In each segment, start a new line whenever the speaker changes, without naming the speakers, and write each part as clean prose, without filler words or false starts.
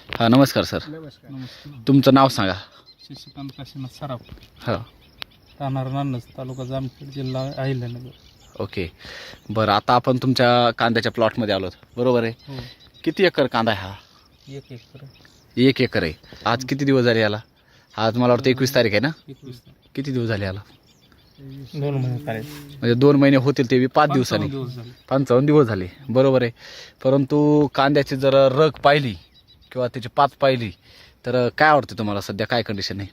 हां नमस्कार सर.
नमस्कार.
नमस्कार.
तुमचं नाव सांगा.
शशिकांत काशीनाथ सराफ,
हो
राहणार नान्नज, तालुका जामखेड, जिल्हा अहिल्यानगर.
ओके. बरं आता आपण तुमच्या कांद्याच्या प्लॉटमध्ये आलो बरोबर आहे.
हो,
किती एकर कांदा आहे हा?
1 एकर.
1 एकर आहे. आज किती दिवस झाले याला? आज मला वाटतं 21 तारीख आहे ना.
21
किती दिवस झाले याला?
2 महिने करायचे.
म्हणजे 2 महिने होतील ते 5 दिवसांनी.
55 दिवस झाले.
55 दिवस झाले बरोबर आहे. परंतु कांद्याची जर रग पाहिली किंवा त्याची पात पाहिली तर काय आवडतं तुम्हाला? सध्या काय कंडिशन आहे?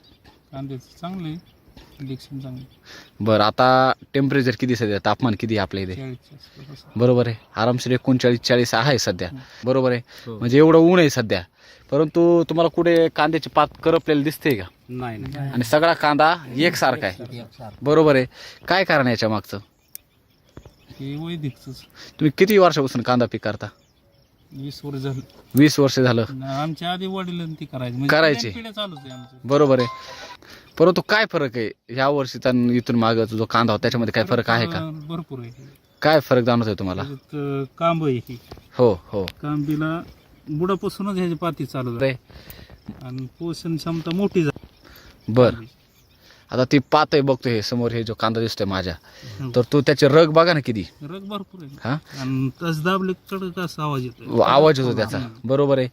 कांद्याचं चांगलं आहे, इलेक्शन चांगलं आहे.
बरं आता टेम्परेचर किती सध्या, तापमान किती आहे आपल्या इथे?
40 च्या आसपास.
बरोबर आहे. आरामशीर 39-40 आहे सध्या बरोबर आहे.
हो.
म्हणजे एवढं ऊन आहे सध्या. परंतु तुम्हाला कुठे कांद्याची पात करपलेली दिसते का?
नाही
आणि सगळा कांदा एकसारखा आहे बरोबर आहे. काय कारण आहे याच्या मागचं?
हे वैदिकच
तुम्ही किती वर्षापासून कांदा पीक करता?
20 वर्ष झालं.
20 वर्ष झालं
आमच्या आधी वडील ती करायची,
करायचे.
पिढ्या चालूच आहे आमचं.
बरोबर आहे. परंतु काय फरक आहे ह्या वर्षीचा आणि इथून मागचा जो कांदा होता त्याच्यामध्ये काय फरक आहे का?
भरपूर आहे.
काय फरक जाणवतोय तुम्हाला?
त्याच्यात कांब आहे ही.
हो हो
कांबीला बुडापासूनच ह्याची पाती चालू झाली आणि पोषण क्षमता मोठी झाली.
बर. आता ती पात आहे बघतो हे समोर, हे जो कांदा दिसतोय माझ्या,
हो.
तर तू त्याचे रग बघा ना किती.
रग भरपूर आहे.
हा
आणि तस दाबले कडक असा आवाज येतो.
आवाज होतो त्याचा बरोबर आहे.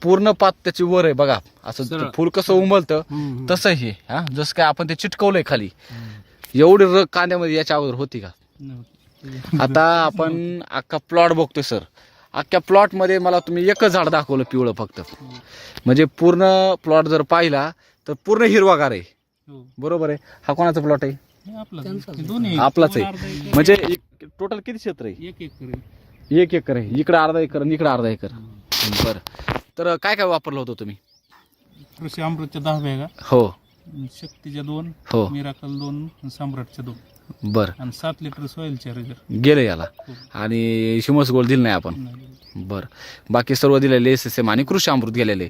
पूर्ण पात त्याची वर आहे बघा, असं
सरळ.
फुल कसं उमलतं तसं हे. हा जसं काय आपण ते चिटकवलंय खाली. एवढी रग कांद्यामध्ये याच्या अगोदर होती का?
नव्हती.
आता आपण अख्खा प्लॉट बघतोय सर. अख्ख्या प्लॉटमध्ये मला तुम्ही एकच झाड दाखवलं पिवळं फक्त. म्हणजे पूर्ण प्लॉट जर पाहिला तर पूर्ण हिरवागार आहे
हो.
बरोबर आहे. हा कोणाचा प्लॉट आहे?
हे आपलंच आहे. हे दोन्ही
आपलाच
दोन
आहे.
अर्धा एकर,
म्हणजे टोटल किती क्षेत्र आहे?
1 एकर आहे.
1 एकर आहे. इकडं अर्धा एकर आणि इकडं अर्धा एकर. बरं. तर काय काय वापरलं होतं तुम्ही?
कृषी अमृतच्या 10 बॅगा,
हो
शक्तीच्या 2,
हो
मिराकल 2, सम्राटच्या 2
बरं.
आणि 7 लिटर सॉइल चार्जर.
गेलं याला. आणि शिमोस गोल्ड दिलं नाही आपण. बरं. बाकी सर्व दिलेले SSM आणि कृषी अमृत गेलेले.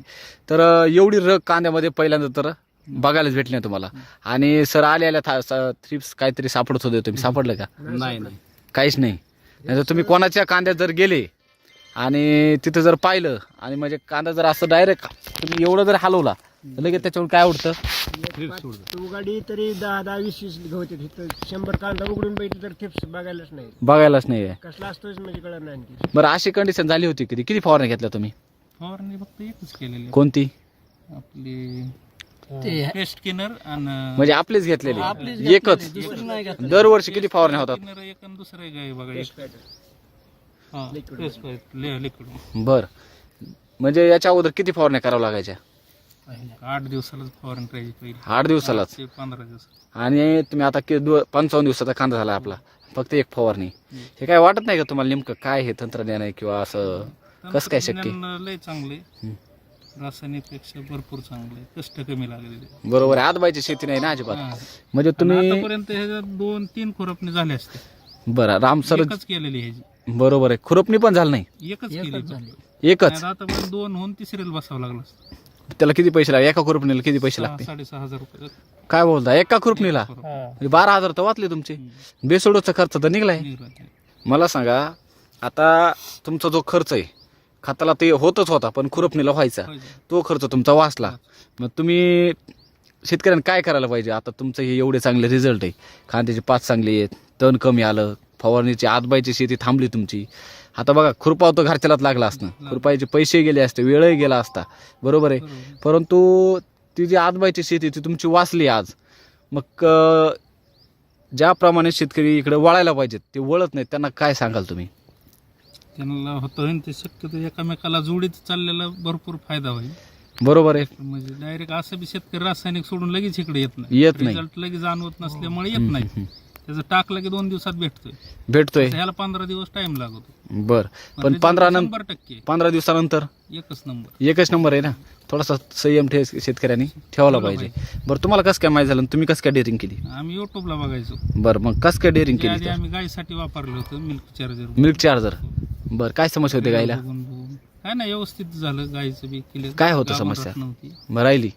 तर एवढी रग कांद्यामध्ये पहिल्यांदा तर बघायलाच भेटली नाही तुम्हाला. आणि सर आल्या थ्रिप्स काहीतरी सापडत होते, तुम्ही सापडलं का?
नाही
काहीच नाही. नाही तर तुम्ही कोणाच्या कांद्यात जर गेले आणि तिथं जर पाहिलं आणि म्हणजे कांदा जर असं डायरेक्ट तुम्ही एवढं जर हलवला तर लगेच त्याच्यावर काय उडतं?
उगाडी तरी 10-20 गवते तिथं 100 कांदा उघडून बघितलं तर थिप्स बघायलाच नाही.
बघायलाच नाही आहे.
कसला असतोच म्हणजे कळत नाही आणखी.
बरं अशी कंडिशन झाली होती कधी? किती फवारण्या घेतल्या तुम्ही?
फवारणी फक्त एकच केलेली आहे.
कोणती?
आपली पेस्ट किनर आणि
म्हणजे आपलीच घेतलेली एकच? दरवर्षी किती फवारण्या होतात?
किनर एक आणि दुसरं एक आहे बघा. हा, लिक्विड.
बर. म्हणजे याच्या अगोदर किती फवारण्या करावं लागायच्या?
8 दिवसालाच फवारणी करायची पहिली.
8 दिवसालाच.
15 दिवस.
आणि तुम्ही आता 55 दिवसाचा कांदा झाला आपला, फक्त एक फवारणी. हे काय वाटत नाही का तुम्हाला नेमकं काय हे तंत्रज्ञान आहे किंवा असं कसं काय शक्य?
तंत्रज्ञान लय चांगले, रासायनिक पेक्षा भरपूर चांगले, कष्ट कमी लागलेले.
बरोबर आहे. आजबाईची शेती नाही ना अजिबात.
हा.
म्हणजे
आणि
तुम्ही
आतापर्यंत ह्याच्यात 2-3 खुरपणी झाले असते.
बरं राम सर
एकच केलेली ह्याची.
बरोबर आहे. खुरपणी पण झालं नाही?
एकच केली.
एकच.
आतापर्यंत 2 होऊन तिसरीला बसावं लागलं असतं.
त्याला किती पैसे लागले? एका खुरपणीला किती पैसे लागते?
6,500 रुपये.
काय बोलता? एका खुरपणीला म्हणजे 12,000 तर वाचले तुमचे. बेसोडचा खर्च तर निघलाय. मला सांगा आता तुमचा जो खर्च आहे खताला ते होतच होता, पण खुरपणीला व्हायचा तो खर्च तुमचा वाचला. मग तुम्ही शेतकऱ्यांनी काय करायला पाहिजे? आता तुमचं हे एवढे चांगले रिझल्ट आहे, कांद्याची पात चांगली आहेत, तण कमी आलं, फवारणीची आजबाईची शेती थांबली तुमची. आता बघा खुरपाव तर घरच्यालाच लागला असणं, खुरपायचे पैसे गेले असते, वेळही गेला असता बरोबर आहे. परंतु ती जी आजबाईची शेती ती तुमची वाचली आज. मग ज्याप्रमाणे शेतकरी इकडे वळायला पाहिजेत ते वळत नाहीत, त्यांना काय सांगाल तुम्ही?
त्यांना होतं ते शक्यतो एकामेकाला जोडीत चाललेला भरपूर फायदा होईल.
बरोबर आहे.
म्हणजे डायरेक्ट असं बी शेतकरी रासायनिक सोडून लगेच इकडे येत
येत नाही.
रिझल्ट लगेच जाणवत नसल्यामुळे येत नाही. त्याचं टाकलं की 2 दिवसात
भेटतोय.
ह्याला 15 दिवस टाइम लागतो.
बर. पण 15 दिवसानंतर
एकच नंबर.
एकच नंबर आहे ना. थोडासा संयम शेतकऱ्यांनी ठेवला पाहिजे. बरं तुम्हाला कसं काय माहिती झालं? तुम्ही कसं काय डेअरिंग केली?
आम्ही युट्यूबला बघायचो.
बरं मग कसं काय डेअरिंग
आधी
केली?
आम्ही गायीसाठी वापरलं होतं मिल्क
मिल्क चार्जर. बरं काय समस्या होती गायला?
काय नाही व्यवस्थित झालं. गायीचं बी केलं.
काय होतं समस्या?
नव्हती
राहिली.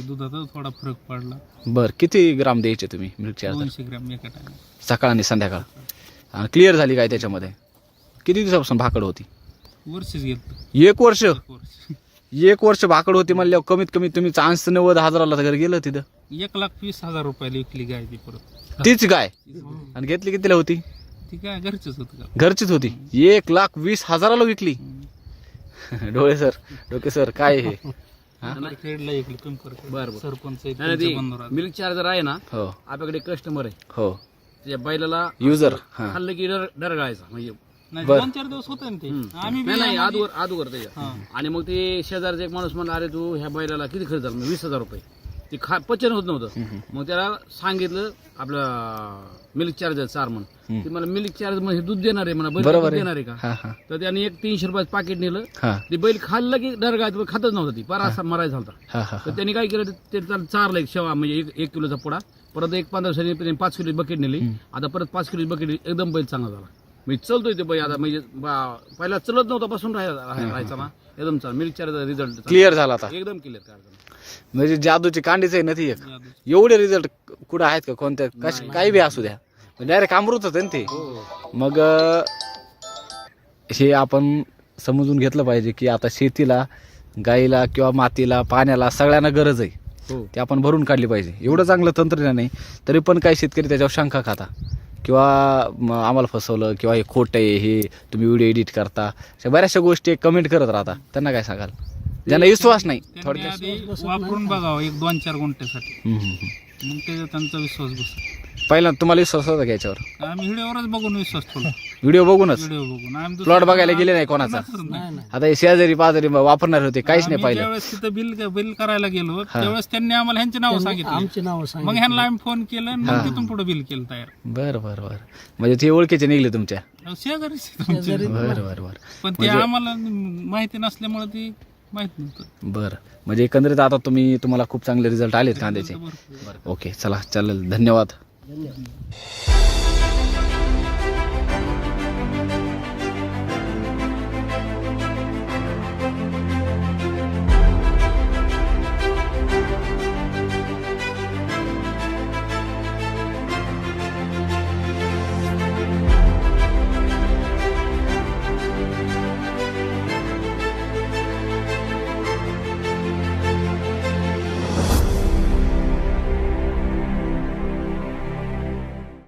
दुधाचा थोडा फरक पडला.
बरं किती ग्राम द्यायचे तुम्ही मिल्क चार्जर?
200 ग्रॅम एका टाइम,
सकाळ आणि संध्याकाळ. आणि क्लिअर झाली काय त्याच्यामध्ये? किती दिवसापासून भाकड होती?
वर्षच घेतलं.
1 वर्ष. 1 वर्ष भाकड होती म्हणल्यावर कमीत कमी तुम्ही 80-90 घर गेलं तिथं.
1,20,000 रुपयाला विकली गाय ती परत.
तीच गाय आणि घेतली कितीला होती?
ती काय घरचीच होत का?
घरचीच होती. 1,20,000 विकली. डोके सर काय हे?
खेडला विकली पिंपर.
बरं.
सरपंच
मिल्क चार्जर आहे ना,
हो
आपल्याकडे कस्टमर आहे,
हो
त्या बैलाला
युजर. हा
खाल्लं की डरगाळायचा म्हणजे.
नाही,
बरं.
2-4 दिवस होते ना ते. आम्ही
नाही नाही,
बी-
आदूवर त्याच्या. आणि मग ते शेजारचा एक माणूस म्हणला, अरे तू ह्या बैलाला किती खर्च झाला? 20,000 रुपये. ते पचन होत नव्हतं. मग त्याला सांगितलं आपलं मिल्क चार्जर चार म्हणून. ते मला मिल्क चार्जर म्हणजे दूध देणार आहे म्हणा, बैल
बरोबर
दूध
आहे.
देणार आहे का?
हा हा
तर त्याने एक 300 रुपयाचं पाकिट नेलं.
हा
ते बैल खाल्लं की डरगाळत खातच नव्हतं, ती पार असा मरायचा होता.
हा हा
तर त्यांनी काय केलं, ते त्याला चारलं एक शेवा म्हणजे 1 किलोचा पुडा. परत एक 15 दिवसांनी 5 किलो बकेट नेली. आता परत 5 किलो बकेट, एकदम बैल चांगला झाला. म्हणजे चलतोय ते बैल आता, म्हणजे पहिला चलत नव्हता पासून राहायचा ना, एकदम चांगला मिल्क चार्जर रिझल्ट
क्लिअर झाला आता.
एकदम क्लिअर काय अडचण नाही.
म्हणजे जादूची कांडीच आहे ना ती एक. एवढे रिझल्ट कुठं आहेत का कोणत्या? काही बी असू द्या, डायरेक्ट अमृतच आहे ना ते. मग हे आपण समजून घेतलं पाहिजे की आता शेतीला, गाईला किंवा मातीला, पाण्याला सगळ्यांना गरज आहे.
हो.
ते आपण भरून काढली पाहिजे. एवढं चांगलं तंत्रज्ञान आहे तरी पण काही शेतकरी त्याच्यावर शंका खाता किंवा आम्हाला फसवलं किंवा हे खोटं आहे, हे तुम्ही व्हिडिओ एडिट करता, अशा बऱ्याचशा गोष्टी कमेंट करत राहता. त्यांना काय सांगाल ज्यांना विश्वास नाही?
त्यांनी
थोडक्यात
आधी वापरून बघावं 1-2-4 गुंठ्यासाठी, मग ते त्यांचा विश्वास बसतो.
पहिला तुम्हाला विश्वास होता का याच्यावर?
आम्ही व्हिडिओवरच बघून विश्वास ठेवला.
व्हिडिओ बघूनच?
व्हिडिओ बघून आम्ही दुसऱ्या-
प्लॉट बघायला गेले नाही कोणाचा?
नाही.
आता हे शेजारी पाजारी वापरणार होते, काहीच नाही
आम्ही
पाहिलं.
ज्यावेळेस तिथं बिल करायला गेलो त्यावेळेस त्यांनी आम्हाला ह्यांची नावं सांगितली.
आमची नावं
मग ह्यांना आम्ही फोन केलं आणि मग तिथून पुढे बिल केलं तयार.
बरं बरं बरं. म्हणजे ते ओळखीचे निघले तुमच्या?
शेजारीच आमचे.
बरं बरं बरं
पण ते आम्हाला माहिती नसल्यामुळे ती माहित नव्हतं.
बरं. म्हणजे एकंदरीत आता तुम्हाला खूप चांगले रिझल्ट आलेत कांद्याचे.
भरपूर.
ओके, चला चालेल, धन्यवाद.
धन्यवाद.